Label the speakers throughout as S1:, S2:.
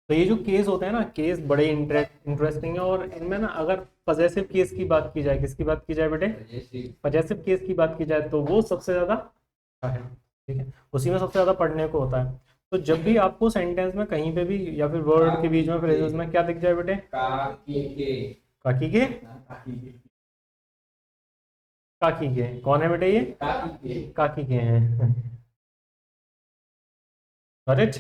S1: तो ये जो केस होते हैं ना, केस बड़े इंटरेस्टिंग है, और इनमें ना अगर पजेसिव केस की बात की जाए, किसकी बात की जाए बेटे, पजेसिव केस की बात की जाए, तो वो सबसे ज्यादा अच्छा है। ठीक है, उसी में सबसे ज्यादा पढ़ने को होता है। तो जब भी आपको सेंटेंस में कहीं पे भी या फिर वर्ड के बीच में फ्रेजेस में क्या दिख जाए बेटे, काकी के, काकी के कौन है बेटे, ये काकी के हैं। करेक्ट।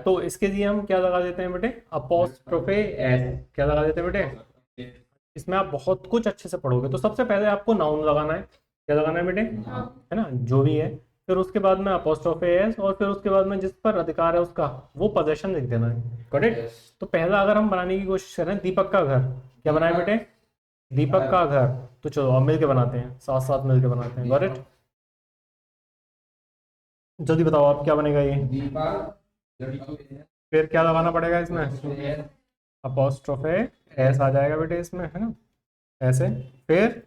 S1: तो इसके लिए हम क्या लगा देते हैं बेटे, अपोस्ट्रोफे एस, क्या लगा देते हैं बेटे। इसमें आप बहुत कुछ अच्छे से पढ़ोगे। तो सबसे पहले आपको नाउन लगाना है, क्या लगाना है बेटे, है ना, जो भी है। फिर उसके बाद में अपोस्ट्रोफे एस, और फिर उसके बाद में जिस पर अधिकार है उसका वो पोजेशन लिख देना है। करेक्ट। तो पहला अगर हम बनाने की कोशिश करें, दीपक का घर, क्या बनाए बेटे, दीपक का घर। तो चलो अब मिलके बनाते हैं, साथ साथ मिलके बनाते हैं। करेक्ट। जल्दी बताओ आप, क्या बनेगा ये, फिर क्या लगाना पड़ेगा इसमें, अपोस्ट्रोफे एस आ जाएगा बेटे इसमें, है ना, ऐसे। फिर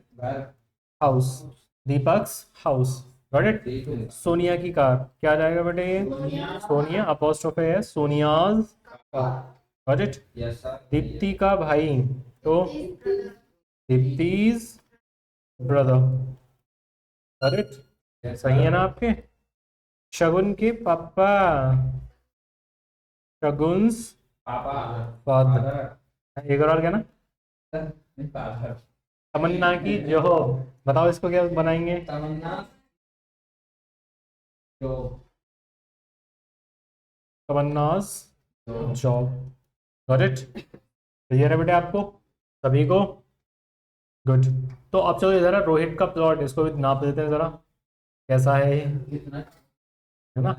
S1: house, Deepak's house. Got it. Sonia की कार, क्या आ जाएगा बेटे ये, Sonia, apostrophe s, Sonia's car. Got it. Deepti का भाई, तो दीप्तीज ब्रदर। Got it. सही है ना आपके। शगुन के पापा, शगुन्स फादर। एक और क्या ना, तमन्ना की जो, बताओ इसको क्या बनाएंगे, तमन्नाज जॉब। Got it. क्लियर है बेटे आपको सभी को। गुड। तो अब चलो जरा रोहित का प्लॉट, इसको भी नाप देते हैं जरा, कैसा है ये, है ना,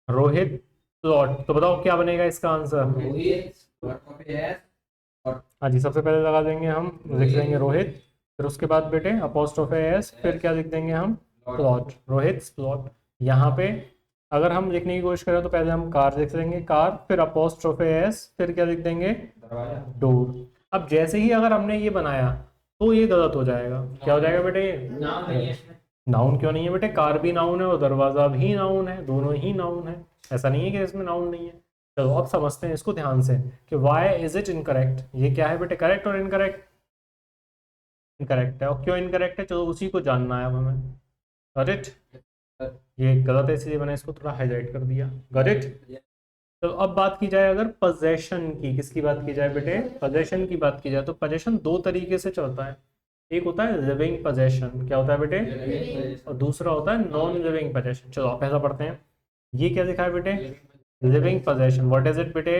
S1: रोहित प्लॉट। तो बताओ क्या बनेगा इसका आंसर। हाँ जी, सबसे पहले लगा देंगे हम, लिख देंगे रोहित, फिर उसके बाद बेटे अपोस्ट्रोफे एस, फिर क्या लिख देंगे हम, प्लॉट, रोहित प्लॉट। यहाँ पे अगर हम लिखने की कोशिश करें तो पहले हम कार लिख देंगे, कार, फिर अपोस्ट्रोफे एस, फिर क्या लिख देंगे, डोर। अब जैसे ही अगर हमने ये बनाया तो ये गलत हो जाएगा, क्या हो जाएगा बेटे ये, नाउन क्यों नहीं है बेटे, कार भी नाउन है और दरवाजा भी नाउन है, दोनों ही नाउन है। ऐसा नहीं है कि इसमें नाउन नहीं है। चलो अब समझते हैं इसको ध्यान से कि वाई इज इट इनकरेक्ट, ये क्या है बेटे, करेक्ट और इनकरेक्ट, इनकरेक्ट है। और क्यों इनकरेक्ट है, चलो उसी को जानना है अब हमें। Got it. ये गलत है इसलिए मैंने इसको थोड़ा हाईलाइट कर दिया। Got it. तो अब बात की जाए अगर पोजेशन की, किसकी बात की जाए बेटे, पोजेशन की बात की जाए, तो पोजेशन दो तरीके से चलता है। एक होता है लिविंग पोजेशन, क्या होता है बेटे, और दूसरा होता है नॉन लिविंग पोजेशन। चलो आप ऐसा पढ़ते हैं, ये क्या लिखा है बेटे, living possession. What is it बेटे,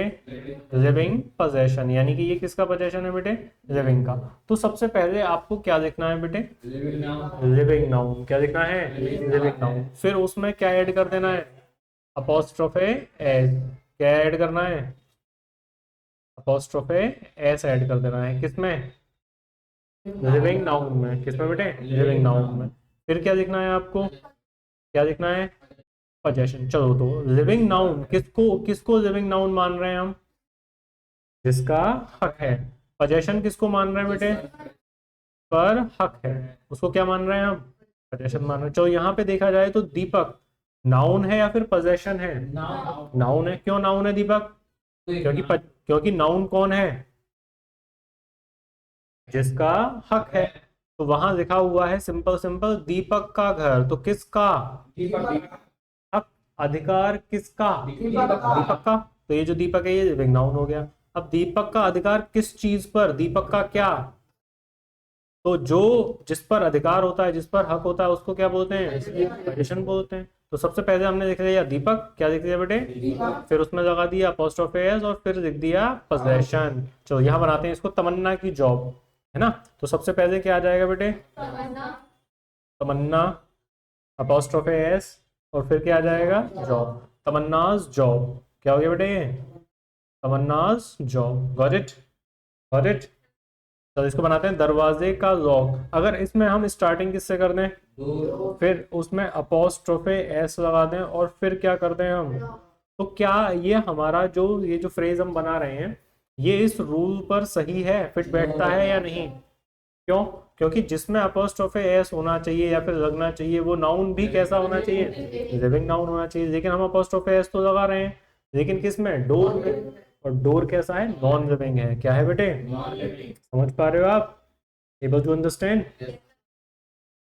S1: लिविंग पोजेशन, यानी कि ये किसका पोजेशन है बेटे, लिविंग का। तो सबसे पहले आपको क्या लिखना है बेटे, लिविंग नाउन। क्या लिखना है, लिविंग नाउन। फिर उसमें क्या ऐड कर देना है, अपोस्ट्रोफे एस। क्या ऐड करना है, अपोस्ट्रोफे एस ऐड कर देना है, किसमें, लिविंग नाउन में। किसमें बेटे, लिविंग नाउन में। फिर क्या लिखना है आपको, क्या लिखना है, पोजेशन। चलो तो लिविंग नाउन किसको, किसको लिविंग नाउन मान रहे हैं हम, जिसका हक है। पोजेशन किसको मान रहे हैं बेटे, पर हक है, उसको क्या मान रहे हैं हम, पोजेशन मान रहे हैं। चलो यहाँ पे देखा जाए तो दीपक नाउन है या फिर पोजेशन है, नाउन है। क्यों नाउन है दीपक, क्योंकि नाउन कौन है, जिसका हक है। तो वहां लिखा हुआ है सिंपल सिंपल, दीपक का घर, तो किसका, हक, अधिकार किसका, दीपक का। तो ये जो दीपक है ये लिविंग नाउन हो गया। अब दीपक का अधिकार किस चीज पर, दीपक का क्या, तो जो जिस पर अधिकार होता है, जिस पर हक होता है, उसको क्या बोलते हैं, पोजीशन बोलते हैं। तो सबसे पहले हमने लिख लिया दीपक, क्या लिख दिया बेटे, फिर उसमें लगा दिया अपोस्ट्रोफे एस, और फिर लिख दिया पोजेशन। चलो यहाँ बनाते हैं इसको, तमन्ना की जॉब, है ना। तो सबसे पहले क्या आ जाएगा बेटे, तमन्ना, अपोस्ट्रोफे एस, और फिर क्या आ जाएगा, जॉब, तमन्नाज जॉब। क्या हो गया बेटे ये, Tamanna's job. Got it, got it. तो इसको बनाते हैं दरवाजे का लॉक। अगर इसमें हम स्टार्टिंग किससे कर दें, फिर उसमें अपोस्ट्रोफे एस लगा दें, और फिर क्या कर दें हम, तो क्या ये हमारा जो ये जो फ्रेज हम बना रहे हैं, ये इस रूल पर सही है, फिट बैठता है या नहीं। क्यों, क्योंकि जिसमें अपोस्ट्रोफे एस होना चाहिए या फिर लगना चाहिए, वो नाउन भी कैसा होना चाहिए, लिविंग नाउन होना चाहिए। लेकिन हम अपोस्ट्रोफे एस तो लगा रहे हैं, लेकिन किस में, डोर में। और डोर कैसा है, नॉन लिविंग है। क्या है बेटे, समझ पा रहे हो आप, एबल टू अंडरस्टैंड,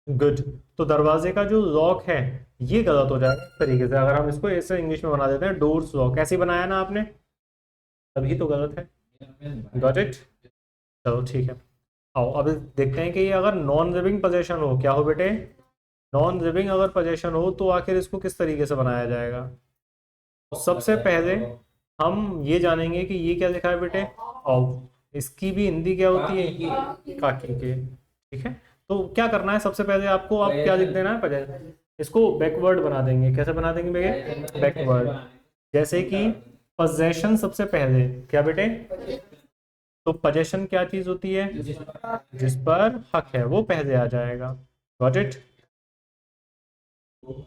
S1: गुड। तो दरवाजे का जो लॉक है ये गलत हो जाएगा इस तरीके से, अगर हम इसको ऐसे इंग्लिश में बना देते हैं डोर्स लॉक, ऐसे बनाया ना आपने, तभी तो गलत है। गॉट इट, चलो ठीक है। आओ अब देखते हैं कि ये अगर नॉन लिविंग पोजेशन हो, क्या हो बेटे, नॉन लिविंग अगर पोजेशन हो तो आखिर इसको किस तरीके से बनाया जाएगा। तो सबसे पहले हम ये जानेंगे कि ये क्या लिखा है बेटे, और इसकी भी हिंदी क्या होती है, काकी के, ठीक है। तो क्या करना है, सबसे पहले आपको आप क्या लिख देना है, पोजेशन, इसको बैकवर्ड बना देंगे। कैसे बना देंगे बेटे, बैकवर्ड। जैसे कि पोजेशन सबसे पहले, क्या बेटे, तो पोजेशन क्या चीज होती है, जिस पर हक है वो पहले आ जाएगा। Got it.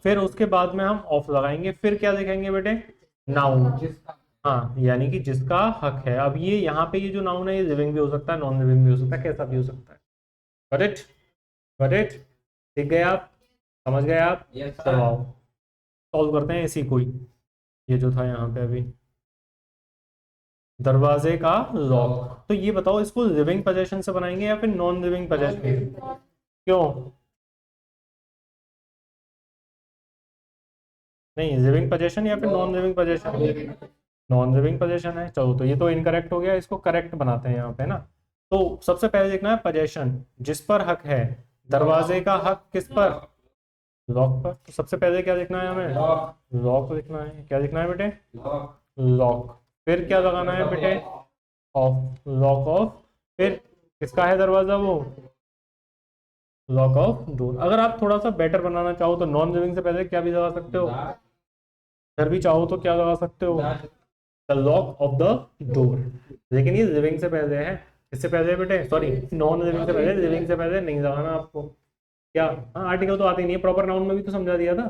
S1: फिर उसके बाद में हम ऑफ लगाएंगे, फिर क्या लिखेंगे बेटे, नाउन। हाँ, यानी कि जिसका हक है। अब ये यहाँ पे ये जो नाउन है ये लिविंग भी हो सकता है, नॉन लिविंग भी हो सकता है, कैसा भी हो सकता है। गॉट इट, गॉट इट, सीख गए आप, समझ गए आप। चलो आओ सॉल्व करते हैं इसी को ही, ये जो था यहाँ पे अभी, दरवाजे का लॉक। तो ये बताओ इसको लिविंग पोजेशन से बनाएंगे या फिर नॉन लिविंग पोजेशन, क्यों, नहीं लिविंग पोजेशन या फिर non living possession, non living possession है। चलो तो ये तो इनकरेक्ट हो गया, इसको करेक्ट बनाते हैं यहाँ पे ना। तो सबसे पहले देखना है पोजेशन जिस पर हक है, दरवाजे का हक किस पर, लॉक पर। तो सबसे पहले क्या लिखना है हमें, लॉक लिखना है। क्या लिखना है बेटे, लॉक। फिर क्या लगाना है बेटे, ऑफ, लॉक ऑफ। फिर किसका है दरवाजा, वो लॉक ऑफ डोर। अगर आप थोड़ा सा बेटर बनाना चाहो तो नॉन लिविंग से पहले क्या भी लगा सकते हो, फिर भी चाहो तो क्या लगा सकते हो, the lock of the door. लेकिन ये लिविंग से पहले है, इससे पहले बेटे, सॉरी नॉन लिविंग से पहले, लिविंग से पहले नहीं लगाना आपको। क्या, हाँ आर्टिकल तो आते ही नहीं है, प्रॉपर नाउन में भी तो समझा दिया था,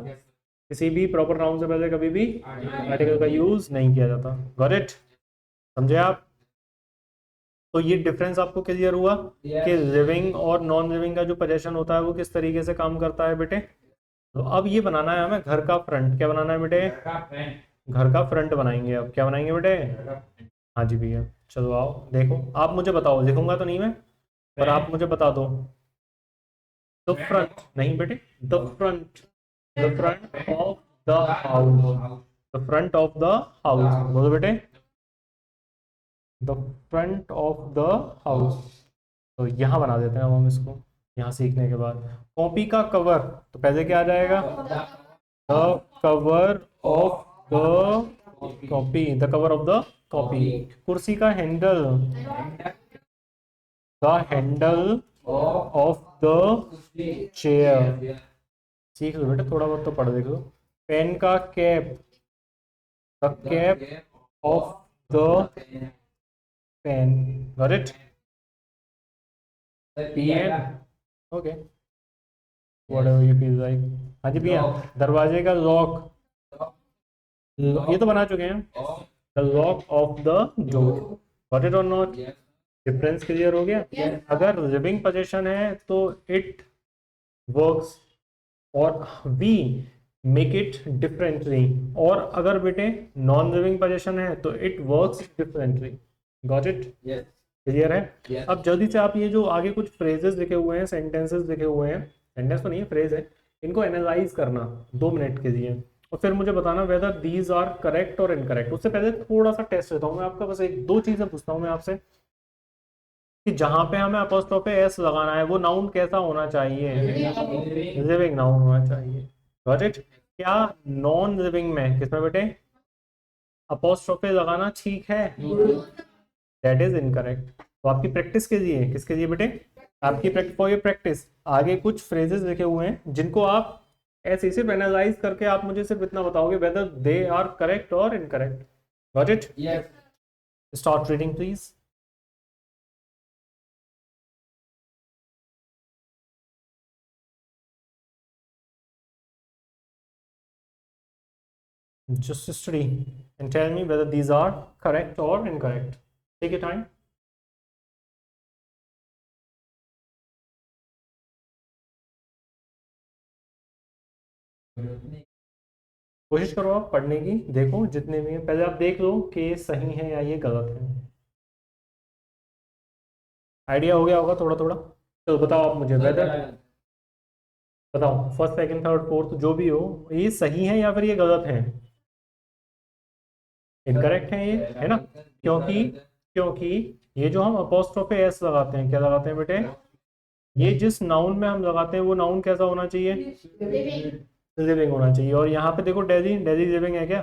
S1: किसी भी प्रॉपर नाउन से पहले कभी भी आर्टिकल का यूज नहीं किया जाता। गॉट इट, समझे आप। तो ये डिफरेंस आपको क्लियर हुआ कि लिविंग और नॉन लिविंग का जो पोजेशन होता है वो किस तरीके से काम करता है बेटे। तो अब ये बनाना है हमें घर का फ्रंट। क्या बनाना है बेटे, घर का फ्रंट बनाएंगे। अब क्या बनाएंगे बेटे, हाँ जी भैया। चलो आओ देखो, आप मुझे बताओ, लिखूंगा तो नहीं मैं, पर आप मुझे बता दो। द फ्रंट नहीं बेटे, the front, the front of the house, the front of the house, बोलो बेटे, the front of the house. तो यहाँ बना देते हैं अब हम इसको, यहाँ सीखने के बाद। कॉपी का कवर, तो पहले क्या आ जाएगा, the cover of the copy, the cover of the copy. कुर्सी का handle, the handle of the chair. सीख लो बेटा, थोड़ा बहुत तो पढ़ देख लो। पेन का cap, the cap of the pen. Got it, pen, okay, whatever you feel like. हाँ जी भैया, दरवाजे का लॉक, ये तो बना चुके हैं, the lock of the door. Got it और नॉट, डिफरेंस क्लियर हो गया। अगर लिविंग पोजीशन है तो इट वर्क्स और वी मेक इट डिफरेंटली, और अगर बेटे नॉन लिविंग पोजीशन है तो it works differently. Got it, clear है। अब जल्दी से आप ये जो आगे कुछ फ्रेजेस लिखे हुए हैं, सेंटेंसेस लिखे हुए हैं, सेंटेंस तो नहीं है फ्रेज है, इनको एनालाइज करना 2 मिनट के लिए, और फिर मुझे बताना वेदर दीज आर करेक्ट और इनकरेक्ट। उससे पहले थोड़ा सा टेस्ट लेता हूँ मैं आपका, बस एक दो चीजें पूछता हूँ मैं आपसे, कि जहां पे हमें अपोस्ट्रोफे एस लगाना है वो नाउन कैसा होना चाहिए, लिविंग नाउन होना चाहिए। Got it. क्या नॉन लिविंग में किसमें बेटे अपोस्ट्रोफे लगाना ठीक है, दैट इज इनकरेक्ट। तो आपकी प्रैक्टिस के लिए, किसके लिए बेटे, आपकी प्रैक्टिस, फॉर योर प्रैक्टिस, आगे कुछ फ्रेजेस लिखे हुए हैं जिनको आप ऐसे सिर्फ एनालाइज करके आप मुझे सिर्फ इतना बताओगे वेदर दे आर करेक्ट और incorrect. Got it, start reading please. Just study and tell me whether these are correct or incorrect. Take your time. कोशिश करो आप पढ़ने की, देखो जितने भी हैं पहले आप देख लो कि ये सही है या ये गलत है। आइडिया हो गया होगा थोड़ा थोड़ा। तो बताओ आप मुझे वेदर, बताओ फर्स्ट सेकंड थर्ड फोर्थ जो भी हो, ये सही है या फिर ये गलत है? इनकरेक्ट है ये, है ना? क्योंकि क्योंकि ये जो हम अपोस्ट्रोफे एस लगाते हैं, क्या लगाते हैं बेटे? ये जिस नाउन में हम लगाते हैं वो नाउन कैसा होना चाहिए? लिविंग होना चाहिए। और यहाँ पे देखो डेजी, डेजी लिविंग है क्या?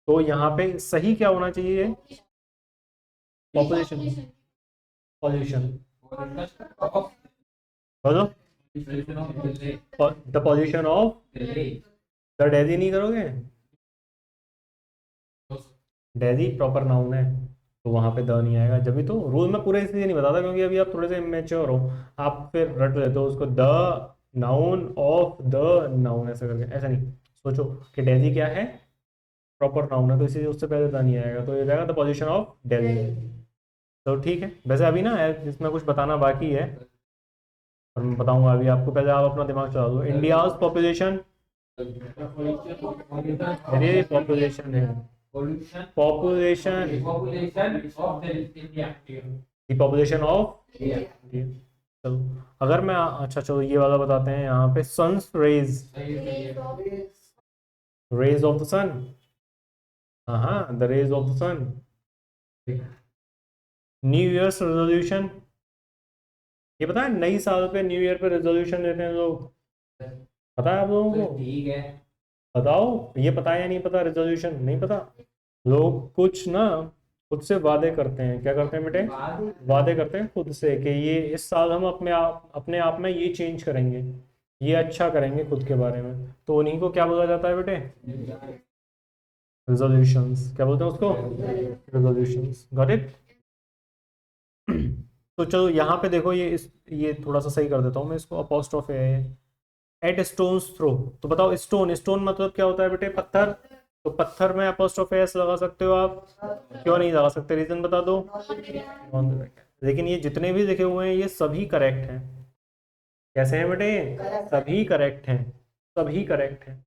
S1: तो यहाँ पे सही क्या होना चाहिए? पॉपुलेशन, पॉल्यूशन, बोलो the pollution of the Daisy, नहीं करोगे? डेजी प्रॉपर नाउन है तो वहां पे द नहीं आएगा। जब भी तो रूल में पूरे इसलिए नहीं बताता क्योंकि अभी आप थोड़े से इमेच्योर हो, आप फिर रट लेते हो उसको, the noun of the noun ऐसा करके। ऐसा नहीं सोचो कि डेजी क्या है, प्रॉपर नाउन है, तो इसीलिए उससे पहले द नहीं आएगा, तो ये जाएगा द पॉल्यूशन ऑफ डेली। तो ठीक है, वैसे अभी ना इसमें कुछ बताना बाकी है और मैं बताऊंगा अभी आपको, पहले आप अपना दिमाग चला दो। इंडियाज पॉपुलेशन, अरे पॉपुलेशन है, पॉपुलेशन, पॉपुलेशन ऑफ, चलो अगर मैं, अच्छा चलो ये वाला बताते हैं यहाँ पे, sun's rays, rays of the sun, हाँ हाँ the rays of the sun. New year's resolution, ये पता है नई साल पे न्यू ईयर पे रेजोल्यूशन देते हैं लोग, पता है आप लोगों को? ठीक है, बताओ ये पता है या नहीं पता? रेजोल्यूशन नहीं पता? लोग कुछ ना खुद से वादे करते हैं, क्या करते हैं बेटे? वादे करते हैं खुद से कि ये इस साल हम अपने आप में ये चेंज करेंगे, ये अच्छा करेंगे खुद के बारे में, तो उन्हीं को क्या बोला जाता है बेटे? रेजोल्यूशंस। क्या बोलते हैं उसको? रेजोल्यूशंस। Got it? तो चलो यहाँ पे देखो, ये थोड़ा सा सही कर देता हूँ मैं इसको, अपोस्ट्रोफ है एट स्टोन्स थ्रो। तो बताओ स्टोन, स्टोन मतलब क्या होता है बेटे? पत्थर। तो पत्थर में अपोस्ट्रोफ एस लगा सकते हो आप, क्यों नहीं लगा सकते? रीजन बता दो। लेकिन ये जितने भी लिखे हुए हैं ये सभी करेक्ट हैं। कैसे हैं बेटे? सभी करेक्ट हैं, सभी करेक्ट हैं।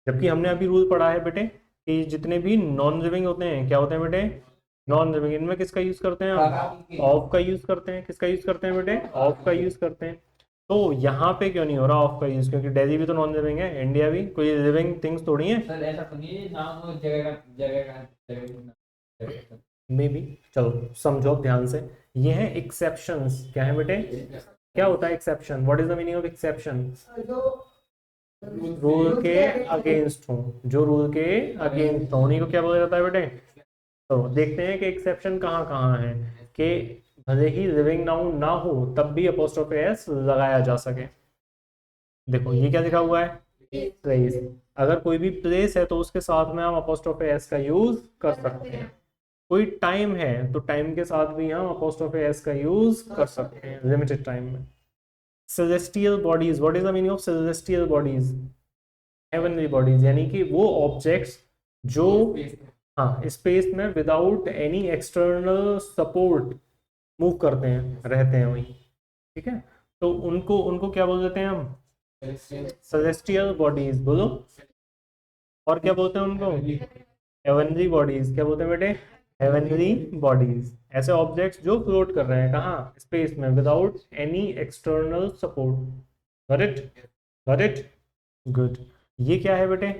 S1: जबकि हमने अभी रूल पढ़ा है बेटे कि जितने भी नॉन लिविंग होते हैं, क्या होते हैं बेटे? Non living. इनमें किसका यूज करते हैं हम? ऑफ का यूज करते हैं। किसका यूज करते हैं बेटे? ऑफ का यूज करते हैं। तो यहाँ पे क्यों नहीं हो रहा ऑफ का यूज? क्योंकि दिल्ली भी तो नॉन लिविंग है, इंडिया भी कोई लिविंग थिंग्स थोड़ी है। सर ऐसा तो नहीं है नाम जगह मे बी। चलो समझो ध्यान से, ये है एक्सेप्शंस। क्या है बेटे? क्या होता है exception? What is the meaning of exception? Rule के अगेंस्ट हो, जो रूल के अगेंस्ट हो उन्हीं को क्या बोला जाता है बेटे? तो देखते हैं कि एक्सेप्शन कहाँ कहाँ है, कि भले ही लिविंग नाउन ना हो तब भी अपोस्ट्रोफी एस लगाया जा सके। देखो ये क्या लिखा हुआ है? प्लेस। अगर कोई भी प्लेस है तो उसके साथ में हम अपोस्ट्रोफी एस का यूज कर सकते हैं। कोई टाइम है तो टाइम के साथ भी हम अपोस्ट्रोफी एस का यूज कर सकते हैं लिमिटेड टाइम में। Celestial bodies, what is the meaning of celestial bodies? Heavenly bodies, यानी कि वो ऑब्जेक्ट्स जो, हाँ, स्पेस में without any external support move करते हैं, रहते हैं वहीं। ठीक है, तो उनको उनको क्या बोल देते हैं हम? Celestial bodies. बोलो, और क्या बोलते हैं उनको? Heavenly bodies. क्या बोलते हैं बेटे? Heavenly bodies. ऐसे ऑब्जेक्ट्स जो फ्लोट कर रहे हैं कहाँ? स्पेस में, without any external support. Got it? Got it? Good. ये क्या है बेटे?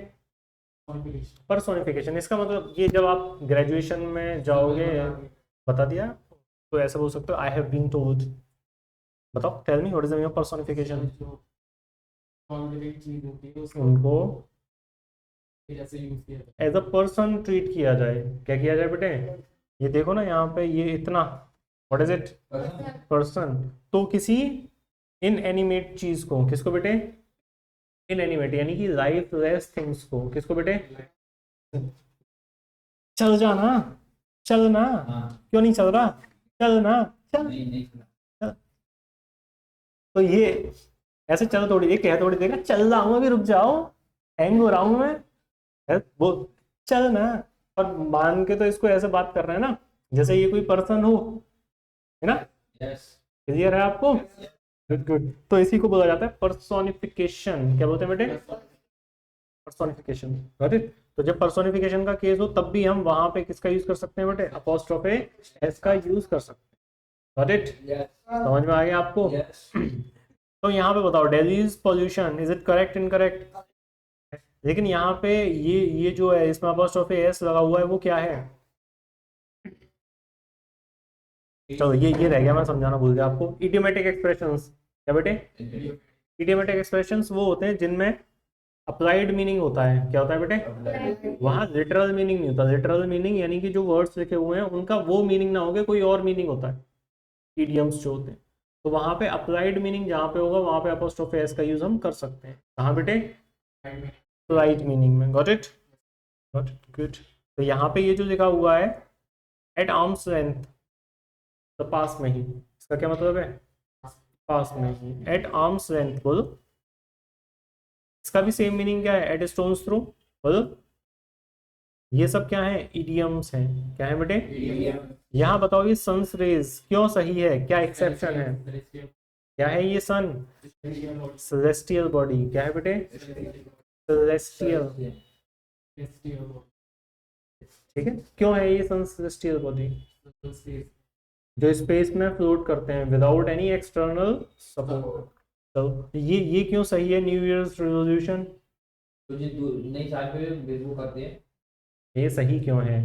S1: पर्सोनिफिकेशन। इसका मतलब ये जब आप ग्रेजुएशन में जाओगे, बता दिया, तो ऐसा बोल सकते हो आई हैव बीन टोल्ड। बताओ, tell me what is the meaning of personification? उनको एज अ पर्सन ट्रीट किया जाए। क्या किया जाए बेटे? ये देखो ना यहाँ पे, ये इतना, व्हाट इज इट? पर्सन। तो किसी इन एनिमेट चीज को, किसको बेटे? इन एनिमेट यानी कि लाइफ लेस थिंग्स को, किसको बेटे? चल जाना, चलना। क्यों नहीं चल रहा? चलना, चल, चल। तो ये ऐसे चल थोड़ी, ये कह थोड़ी देगा चल रहा हूँ अभी रुक जाओ, हैंग हो रहा हूँ मैं, वो चलना। और मान के तो इसको ऐसे बात कर रहे हैं ना जैसे ये कोई पर्सन हो, है ना? क्लियर है आपको? Good good. तो इसी को बोला जाता है पर्सोनिफिकेशन। क्या बोलते हैं बेटे? Personification, got it. तो जब पर्सोनिफिकेशन का केस हो तब भी हम वहां पे किसका यूज कर सकते हैं बेटे, अपोस्ट्रोफे एस का यूज कर सकते हैं, गॉट इट। समझ में आ गया आपको? तो यहाँ पे बताओ Delhi's pollution, is it correct incorrect? लेकिन यहाँ पे ये जो है इसमें अपोस्ट्रोफे एस लगा हुआ है वो क्या है? चलो ये रह गया, मैं समझाना भूल गया आपको। इडियोमेटिक एक्सप्रेशंस, क्या बेटे? इडियोमेटिक एक्सप्रेशंस वो होते हैं जिनमें अप्लाइड मीनिंग होता है। क्या होता है बेटे? वहां लिटरल मीनिंग नहीं होता। लिटरल मीनिंग यानी कि जो वर्ड्स लिखे हुए हैं उनका वो मीनिंग ना होगा, कोई और मीनिंग होता है इडियम्स जो होते हैं। तो वहां पे अप्लाइड मीनिंग जहाँ पे होगा वहां पे अपोस्ट्रोफे एस का यूज हम कर सकते हैं। कहाँ बेटे? अप्लाइड मीनिंग में, got it, got it, good. तो यहाँ पे ये जो लिखा हुआ है एट आर्म्स लेंथ, तो पास में ही, इसका क्या मतलब है? पास में ही, एट आर्म्स लेंथ बोलो। इसका भी सेम मीनिंग क्या है? एट स्टोन्स थ्रो बोलो। ये सब क्या है? इडियम्स हैं। क्या है बेटे? यहाँ बताओ ये सन्स रेज क्यों सही है, क्या एक्सेप्शन है? क्या है ये सन? Celestial body. क्या है बेटे? सेलेस्टियल, ठीक है। क्यों है ये सन सेलेस्टियल बॉडी? जो स्पेस में फ्लोट करते हैं विदाउट एनी एक्सटर्नल सपोर्ट। तो ये क्यों सही है? न्यू ईयर्स रेजोल्यूशन
S2: तो नई साल पे वो करते हैं,
S1: ये सही क्यों है?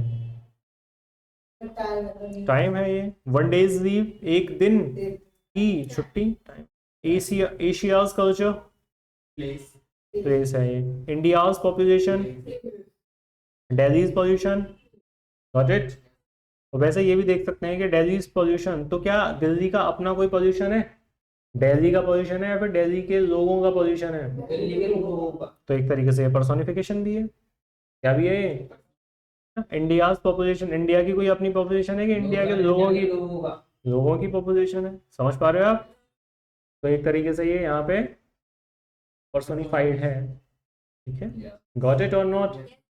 S1: टाइम है ये। वन डेज लीव, एक दिन की छुट्टी, time. Asia's culture,
S2: place
S1: place है ये। India's population, Delhi's pollution, got it. तो वैसे ये भी देख सकते हैं कि दिल्लीज पॉल्यूशन, तो क्या दिल्ली का अपना कोई पॉल्यूशन है? दिल्ली का पॉल्यूशन है या फिर दिल्ली के लोगों का पॉल्यूशन है? तो एक तरीके से पर्सोनिफिकेशन भी है। क्या भी है? इंडियाज पॉपुलेशन, इंडिया की कोई अपनी पॉपुलेशन है कि इंडिया के लोगों की पॉपुलेशन है? समझ पा रहे हो आप? तो एक तरीके से ये यहाँ पे पर्सोनिफाइड है, ठीक है। गॉट इट और नॉट?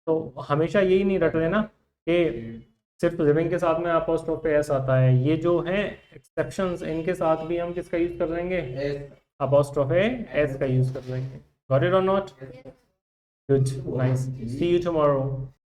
S1: तो हमेशा यही नहीं रट लेना कि सिर्फ लिविंग के साथ में अपोस्ट्रोफे एस आता है। ये जो है एक्सेप्शंस, इनके साथ भी हम किसका यूज कर लेंगे? अपोस्ट्रोफे एस का यूज कर लेंगे। गॉट इट और not? Good, nice, see you tomorrow.